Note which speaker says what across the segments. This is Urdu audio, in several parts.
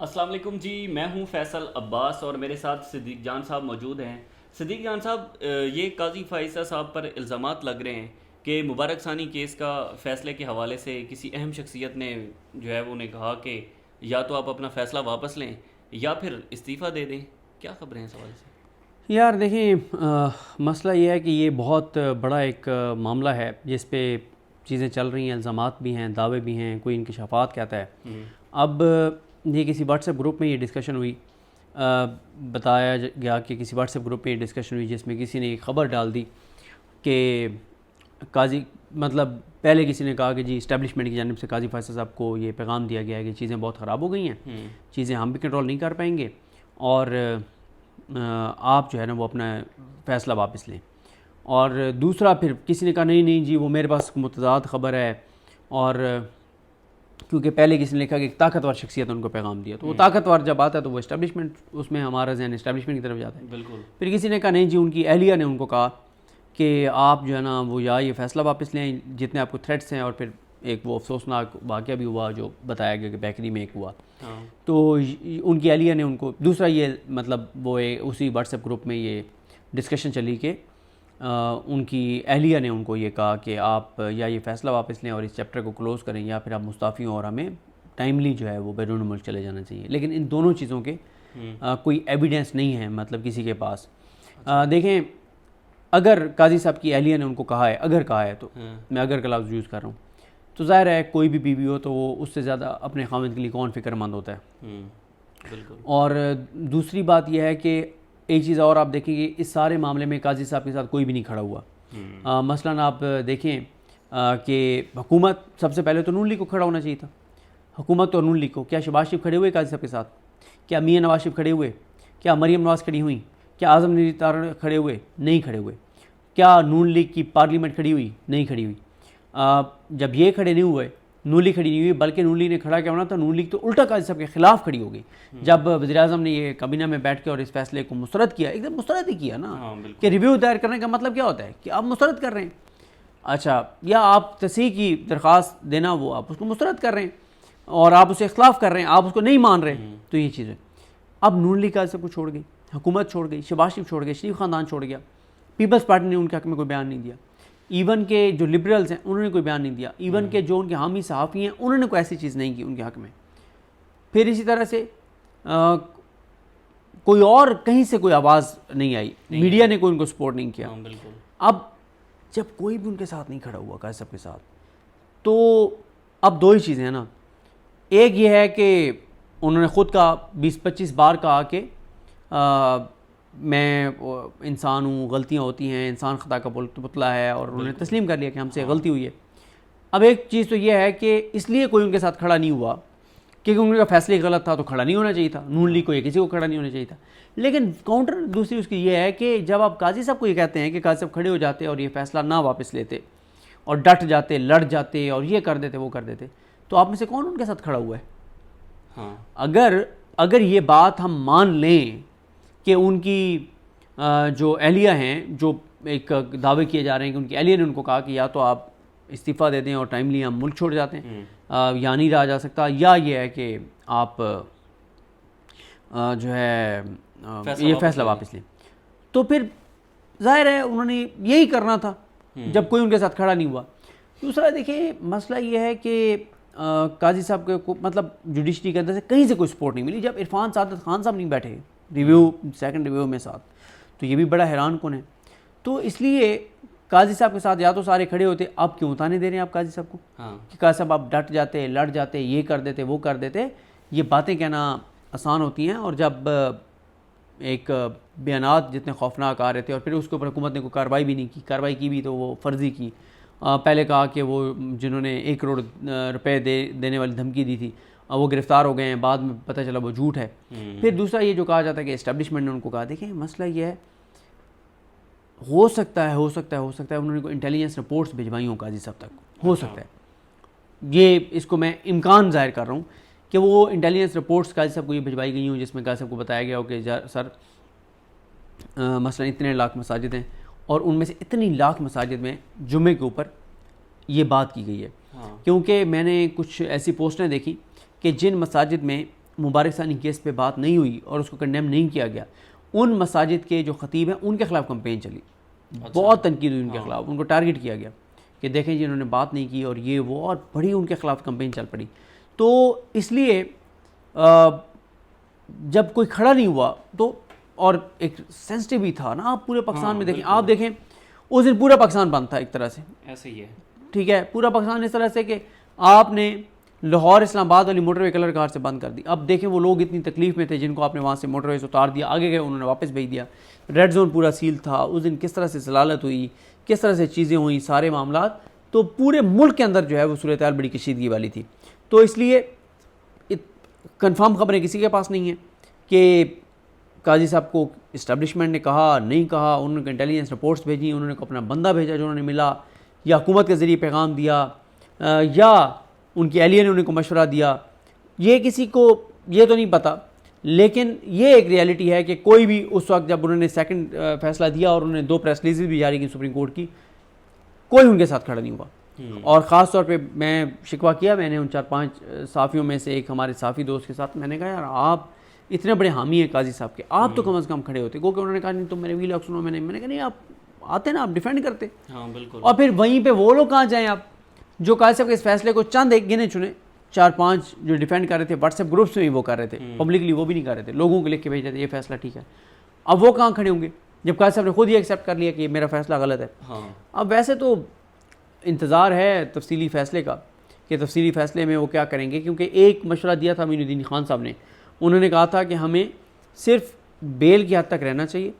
Speaker 1: السلام علیکم جی، میں ہوں فیصل عباس اور میرے ساتھ صدیق جان صاحب موجود ہیں۔ صدیق جان صاحب، یہ قاضی فائزہ صاحب پر الزامات لگ رہے ہیں کہ مبارک ثانی کیس کا فیصلے کے حوالے سے کسی اہم شخصیت نے جو ہے وہ نے کہا کہ یا تو آپ اپنا فیصلہ واپس لیں یا پھر استعفیٰ دے دیں۔ کیا خبریں ہیں اس حوالے سے؟
Speaker 2: یار دیکھیں، مسئلہ یہ ہے کہ یہ بہت بڑا ایک معاملہ ہے جس پہ چیزیں چل رہی ہیں، الزامات بھی ہیں، دعوے بھی ہیں، کوئی انکشافات کہتا ہے۔ اب یہ کسی واٹس ایپ گروپ میں یہ ڈسکشن ہوئی، بتایا گیا کہ کسی واٹس ایپ گروپ میں یہ ڈسکشن ہوئی جس میں کسی نے ایک خبر ڈال دی کہ قاضی پہلے کسی نے کہا کہ جی اسٹیبلشمنٹ کی جانب سے قاضی فیصل صاحب کو یہ پیغام دیا گیا ہے کہ چیزیں بہت خراب ہو گئی ہیں، چیزیں ہم بھی کنٹرول نہیں کر پائیں گے اور آپ جو ہے نا وہ اپنا فیصلہ واپس لیں۔ اور دوسرا پھر کسی نے کہا نہیں جی وہ میرے پاس متضاد خبر ہے، اور کیونکہ پہلے کسی نے لکھا کہ ایک طاقتور شخصیت نے ان کو پیغام دیا، تو وہ طاقتور جب آتا ہے تو وہ اسٹیبلشمنٹ، اس میں ہمارا ذہن اسٹیبلشمنٹ کی طرف جاتا ہے۔
Speaker 1: بالکل۔
Speaker 2: پھر کسی نے کہا نہیں جی ان کی اہلیہ نے ان کو کہا کہ آپ جو ہے نا وہ یا یہ فیصلہ واپس لیں جتنے آپ کو تھریٹس ہیں، اور پھر ایک وہ افسوسناک واقعہ بھی ہوا جو بتایا گیا کہ بیکری میں ایک ہوا۔ تو ان کی اہلیہ نے ان کو دوسرا یہ وہ اسی واٹس ایپ گروپ میں یہ ڈسکشن چلی کہ ان کی اہلیہ نے ان کو یہ کہا کہ آپ یا یہ فیصلہ واپس لیں اور اس چیپٹر کو کلوز کریں، یا پھر آپ مستعفی ہوں اور ہمیں ٹائملی جو ہے وہ بیرون ملک چلے جانا چاہیے۔ لیکن ان دونوں چیزوں کے کوئی ایویڈنس نہیں ہے کسی کے پاس۔ دیکھیں، اگر قاضی صاحب کی اہلیہ نے ان کو کہا ہے، اگر کہا ہے، تو میں اگر کا لفظ یوز کر رہا ہوں، تو ظاہر ہے کوئی بھی بیوی ہو تو وہ اس سے زیادہ اپنے خاوند کے لیے کون فکر مند ہوتا ہے۔
Speaker 1: بالکل۔
Speaker 2: اور دوسری بات یہ ہے کہ ایک چیز اور آپ دیکھیں گے، اس سارے معاملے میں قاضی صاحب کے ساتھ کوئی بھی نہیں کھڑا ہوا۔ مثلاً آپ دیکھیں کہ حکومت سب سے پہلے تو نون لیگ کو کھڑا ہونا چاہیے تھا، حکومت اور نون لیگ کو۔ کیا شہباز شریف کھڑے ہوئے قاضی صاحب کے ساتھ؟ کیا میاں نواز شریف کھڑے ہوئے؟ کیا مریم نواز کھڑی ہوئیں؟ کیا اعظم نذیر تار کھڑے ہوئے؟ نہیں کھڑے ہوئے۔ کیا نون لیگ کی پارلیمنٹ کھڑی ہوئی؟ نہیں کھڑی ہوئی۔ جب یہ کھڑے نہیں ہوئے، نون لیگ کھڑی نہیں ہوئی، بلکہ نون لیگ نے کھڑا کیا ہونا تھا، نون لیگ تو الٹا قاضی صاحب کے خلاف کھڑی ہو گئی۔ جب وزیر اعظم نے یہ کابینہ میں بیٹھ کے اور اس فیصلے کو مسترد کیا، ایک دم مسترد ہی کیا نا، کہ ریویو دائر کرنے کا مطلب کیا ہوتا ہے کہ آپ مسترد کر رہے ہیں، اچھا، یا آپ تصحیح کی درخواست دینا وہ آپ اس کو مسترد کر رہے ہیں اور آپ اسے اختلاف کر رہے ہیں، آپ اس کو نہیں مان رہے، تو یہ چیز ہے۔ اب نون لیگ قاضی صاحب کو چھوڑ گئی، حکومت چھوڑ گئی، شہباز شریف چھوڑ گئے، شریف خاندان چھوڑ گیا، پیپلز پارٹی نے ان کے حق میں کوئی بیان نہیں دیا، ایون کہ جو لبرلز ہیں انہوں نے کوئی بیان نہیں دیا، ایون کہ جو ان کے حامی صحافی ہیں انہوں نے کوئی ایسی چیز نہیں کی ان کے حق میں۔ پھر اسی طرح سے کوئی اور کہیں سے کوئی آواز نہیں آئی، میڈیا نے کوئی ان کو سپورٹ نہیں کیا۔ اب جب کوئی بھی ان کے ساتھ نہیں کھڑا ہوا قاضی صاحب کے ساتھ، تو اب دو ہی چیزیں ہیں نا، ایک یہ ہے کہ انہوں نے خود کہا 20-25 بار کہا کہ میں انسان ہوں، غلطیاں ہوتی ہیں، انسان خطا کا پتلا ہے، اور انہوں نے تسلیم کر لیا کہ ہم سے غلطی ہوئی ہے۔ اب ایک چیز تو یہ ہے کہ اس لیے کوئی ان کے ساتھ کھڑا نہیں ہوا کیونکہ ان کا فیصلہ غلط تھا، تو کھڑا نہیں ہونا چاہیے تھا، نون لیگ کو یا کسی کو کھڑا نہیں ہونا چاہیے تھا۔ لیکن کاؤنٹر دوسری اس کی یہ ہے کہ جب آپ قاضی صاحب کو یہ کہتے ہیں کہ قاضی صاحب کھڑے ہو جاتے اور یہ فیصلہ نہ واپس لیتے اور ڈٹ جاتے، لڑ جاتے اور یہ کر دیتے وہ کر دیتے، تو آپ میں سے کون ان کے ساتھ کھڑا ہوا ہے؟ اگر یہ بات ہم مان لیں کہ ان کی جو اہلیہ ہیں، جو ایک دعوے کیے جا رہے ہیں کہ ان کی اہلیہ نے ان کو کہا کہ یا تو آپ استعفیٰ دے دیں اور ٹائملی ہم ملک چھوڑ جاتے ہیں، یا نہیں رہا جا سکتا، یا یہ ہے کہ آپ جو ہے یہ فیصلہ واپس لیں، تو پھر ظاہر ہے انہوں نے یہی کرنا تھا جب کوئی ان کے ساتھ کھڑا نہیں ہوا۔ دوسرا دیکھیں، مسئلہ یہ ہے کہ قاضی صاحب کو جوڈیشری کے اندر سے کہیں سے کوئی سپورٹ نہیں ملی۔ جب عرفان سعادت خان صاحب نہیں بیٹھے سیکنڈ ریویو میں ساتھ، تو یہ بھی بڑا حیران کن ہے۔ تو اس لیے قاضی صاحب کے ساتھ یا تو سارے کھڑے ہوتے، آپ کیوں تانے دے رہے ہیں آپ قاضی صاحب کو کہ قاضی صاحب آپ ڈٹ جاتے، لڑ جاتے، یہ کر دیتے وہ کر دیتے۔ یہ باتیں کہنا آسان ہوتی ہیں، اور جب ایک بیانات جتنے خوفناک آ رہے تھے اور پھر اس کے اوپر حکومت نے کوئی کارروائی بھی نہیں کی، کارروائی کی بھی تو وہ فرضی کی۔ پہلے کہا کہ وہ جنہوں نے 1 کروڑ روپے دینے والی دھمکی دی تھی وہ گرفتار ہو گئے ہیں، بعد میں پتہ چلا وہ جھوٹ ہے۔ پھر دوسرا یہ جو کہا جاتا ہے کہ اسٹیبلشمنٹ نے ان کو کہا، دیکھیں مسئلہ یہ ہے، ہو سکتا ہے انہوں نے کوئی انٹیلیجنس رپورٹس بھجوائی ہوں قاضی صاحب تک، ہو سکتا ہے، یہ اس کو میں امکان ظاہر کر رہا ہوں کہ وہ انٹیلیجنس رپورٹس قاضی صاحب کو یہ بھجوائی گئی ہوں جس میں قاضی صاحب کو بتایا گیا ہو کہ سر مثلا اتنے لاکھ مساجد ہیں اور ان میں سے اتنی لاکھ مساجد میں جمعے کے اوپر یہ بات کی گئی ہے، کیونکہ میں نے کچھ ایسی پوسٹیں دیکھی کہ جن مساجد میں مبارک ثانی کیس پہ بات نہیں ہوئی اور اس کو کنڈیم نہیں کیا گیا، ان مساجد کے جو خطیب ہیں ان کے خلاف کمپین چلی، بہت تنقید ہوئی ان کے خلاف، ان کو ٹارگٹ کیا گیا کہ دیکھیں جی انہوں نے بات نہیں کی اور یہ وہ، اور بڑی ان کے خلاف کمپین چل پڑی. تو اس لیے جب کوئی کھڑا نہیں ہوا تو، اور ایک سینسٹیو بھی تھا نا، آپ پورے پاکستان میں دیکھیں، آپ دیکھیں اس دن پورا پاکستان بند تھا ایک طرح سے،
Speaker 1: ایسے ہی ہے،
Speaker 2: ٹھیک ہے، پورا پاکستان اس طرح سے کہ آپ نے لاہور اسلام آباد والی موٹر وے کلر کار سے بند کر دی. اب دیکھیں وہ لوگ اتنی تکلیف میں تھے جن کو آپ نے وہاں سے موٹر وے سے اتار دیا، آگے گئے انہوں نے واپس بھیج دیا. ریڈ زون پورا سیل تھا اس دن، کس طرح سے ضلالت ہوئی، کس طرح سے چیزیں ہوئیں، سارے معاملات. تو پورے ملک کے اندر جو ہے وہ صورتحال بڑی کشیدگی والی تھی. تو اس لیے کنفرم خبریں کسی کے پاس نہیں ہیں کہ قاضی صاحب کو اسٹیبلشمنٹ نے کہا نہیں کہا، انہوں نے انٹیلیجنس رپورٹس بھیجی، انہوں نے اپنا بندہ بھیجا جو انہوں نے ملا، یا حکومت کے ذریعے پیغام دیا، یا ان کی اہلیہ نے انہیں کو مشورہ دیا، یہ کسی کو یہ تو نہیں پتہ. لیکن یہ ایک ریالٹی ہے کہ کوئی بھی اس وقت جب انہوں نے سیکنڈ فیصلہ دیا اور انہوں نے 2 پریس ریلیزز بھی جاری کی سپریم کورٹ کی، کوئی ان کے ساتھ کھڑا نہیں ہوا. اور خاص طور پہ میں شکوہ کیا، میں نے ان 4-5 صحافیوں میں سے ایک ہمارے صحافی دوست کے ساتھ میں نے کہا یار آپ اتنے بڑے حامی ہیں قاضی صاحب کے، آپ تو کم از کم کھڑے ہوتے. گو کہ انہوں نے کہا نہیں تم میرے ویلاگ سنو، میں نے کہا نہیں آپ آتے نا، آپ ڈیفینڈ کرتے.
Speaker 1: ہاں بالکل.
Speaker 2: اور پھر وہیں پہ وہ لوگ کہاں جائیں آپ جو قاضی صاحب کے اس فیصلے کو چند ایک گنے چنے 4-5 جو ڈیفینڈ کر رہے تھے، واٹس ایپ گروپس میں ہی وہ کر رہے تھے، پبلکلی وہ بھی نہیں کر رہے تھے، لوگوں کو لکھ کے بھیج رہے تھے یہ فیصلہ ٹھیک ہے. اب وہ کہاں کھڑے ہوں گے جب قاضی صاحب نے خود ہی ایکسیپٹ کر لیا کہ یہ میرا فیصلہ غلط ہے. اب ویسے تو انتظار ہے تفصیلی فیصلے کا کہ تفصیلی فیصلے میں وہ کیا کریں گے، کیونکہ ایک مشورہ دیا تھا امین الدین خان صاحب نے، انہوں نے کہا تھا کہ ہمیں صرف بیل کی حد تک رہنا چاہیے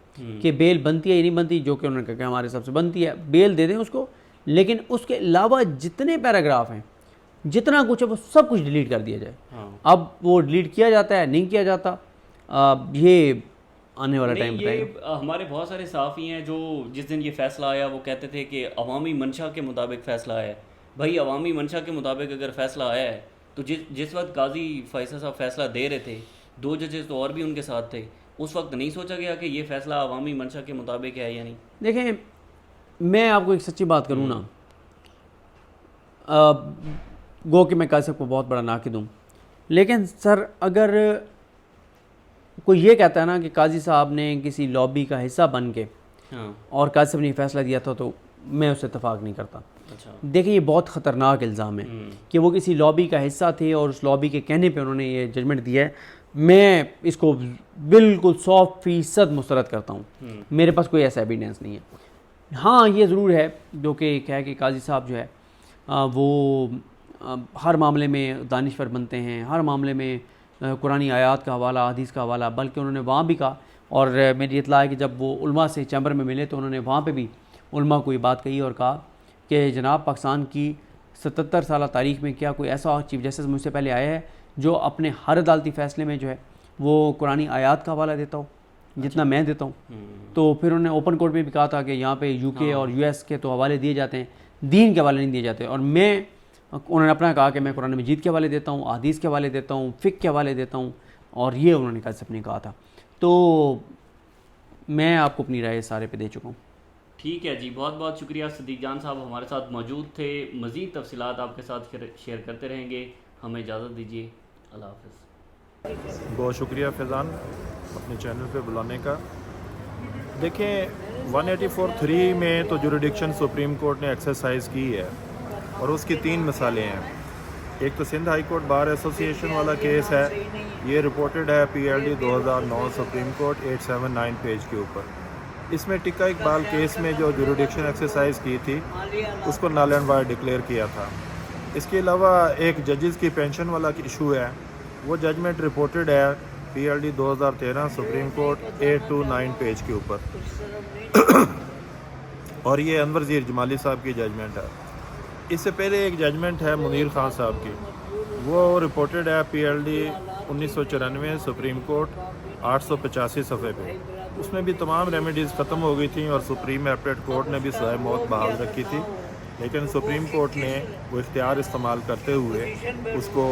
Speaker 2: کہ بیل بنتی ہے یا نہیں بنتی، جو کہ انہوں نے کہا کہ ہمارے سب سے بنتی ہے، بیل دے دیں اس کو، لیکن اس کے علاوہ جتنے پیراگراف ہیں، جتنا کچھ ہے وہ سب کچھ ڈیلیٹ کر دیا جائے. اب وہ ڈیلیٹ کیا جاتا ہے نہیں کیا جاتا، یہ آنے والا ٹائم بتائے گا.
Speaker 1: ہمارے بہت سارے صحافی ہیں جو جس دن یہ فیصلہ آیا وہ کہتے تھے کہ عوامی منشا کے مطابق فیصلہ آیا ہے. بھائی عوامی منشا کے مطابق اگر فیصلہ آیا ہے تو جس وقت قاضی فیصل صاحب فیصلہ دے رہے تھے، 2 ججز تو اور بھی ان کے ساتھ تھے، اس وقت نہیں سوچا گیا کہ یہ فیصلہ عوامی منشا کے مطابق ہے یا نہیں؟
Speaker 2: دیکھیں میں آپ کو ایک سچی بات کروں نا، گو کہ میں قاضی صاحب کو بہت بڑا ناقد ہوں، لیکن سر اگر کوئی یہ کہتا ہے نا کہ قاضی صاحب نے کسی لابی کا حصہ بن کے اور قاضی صاحب نے فیصلہ دیا تھا، تو میں اس سے اتفاق نہیں کرتا. دیکھیں یہ بہت خطرناک الزام ہے کہ وہ کسی لابی کا حصہ تھے اور اس لابی کے کہنے پہ انہوں نے یہ ججمنٹ دیا ہے. میں اس کو بالکل 100% مسترد کرتا ہوں، میرے پاس کوئی ایسا ایویڈنس نہیں ہے. ہاں یہ ضرور ہے جو کہ ہے کہ قاضی صاحب جو ہے وہ ہر معاملے میں دانشور بنتے ہیں، ہر معاملے میں قرآنی آیات کا حوالہ، حدیث کا حوالہ، بلکہ انہوں نے وہاں بھی کہا، اور میری اطلاع ہے کہ جب وہ علماء سے چیمبر میں ملے تو انہوں نے وہاں پہ بھی علماء کو یہ بات کہی اور کہا کہ جناب پاکستان کی 77 سالہ تاریخ میں کیا کوئی ایسا چیف جسٹس مجھ سے پہلے آیا ہے جو اپنے ہر عدالتی فیصلے میں جو ہے وہ قرآنی آیات کا حوالہ دیتا ہو جتنا میں دیتا ہوں. تو پھر انہوں نے اوپن کورٹ میں بھی کہا تھا کہ یہاں پہ یو کے اور یو ایس کے تو حوالے دیے جاتے ہیں، دین کے حوالے نہیں دیے جاتے. اور انہوں نے اپنا کہا کہ میں قرآن مجید کے حوالے دیتا ہوں، احادیث کے حوالے دیتا ہوں، فقہ کے حوالے دیتا ہوں، اور یہ انہوں نے قاضی صاحب نے کہا تھا. تو میں آپ کو اپنی رائے سارے پہ دے چکا ہوں.
Speaker 1: ٹھیک ہے جی، بہت بہت شکریہ صدیق جان صاحب ہمارے ساتھ موجود تھے. مزید تفصیلات آپ کے ساتھ شیئر کرتے رہیں گے. ہمیں اجازت دیجیے، اللہ حافظ.
Speaker 3: بہت شکریہ فیضان اپنے چینل پہ بلانے کا. دیکھیں 184(3) میں تو جوریڈکشن سپریم کورٹ نے ایکسرسائز کی ہے اور اس کی 3 مثالیں ہیں. ایک تو Sindh high court bar association والا کیس ہے، یہ رپورٹڈ ہے PLD 2009 سپریم کورٹ 879 پیج کے اوپر. اس میں ٹکا اقبال کیس میں جو جوریڈکشن ایکسرسائز کی تھی اس کو نل اینڈ وائڈ ڈکلیئر کیا تھا. اس کے علاوہ ایک ججز کی پینشن والا ایشو ہے، وہ ججمنٹ رپورٹڈ ہے PLD 2013 سپریم کورٹ 829 پیج کے اوپر اور یہ انور ظہیر جمالی صاحب کی ججمنٹ ہے. اس سے پہلے ایک ججمنٹ ہے منیر خان صاحب کی، وہ رپورٹڈ ہے PLD 1994 سپریم کورٹ 885 صفحے پہ. اس میں بھی تمام ریمیڈیز ختم ہو گئی تھیں اور سپریم ایپلیٹ کورٹ نے بھی سزائے موت بحال رکھی تھی، لیکن سپریم کورٹ نے وہ اختیار استعمال کرتے ہوئے اس کو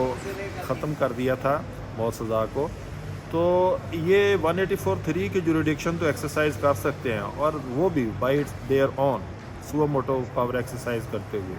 Speaker 3: ختم کر دیا تھا موت سزا کو. تو یہ 184(3) کی جوریڈکشن تو ایکسرسائز کر سکتے ہیں، اور وہ بھی by their own suo motu power exercise کرتے ہوئے.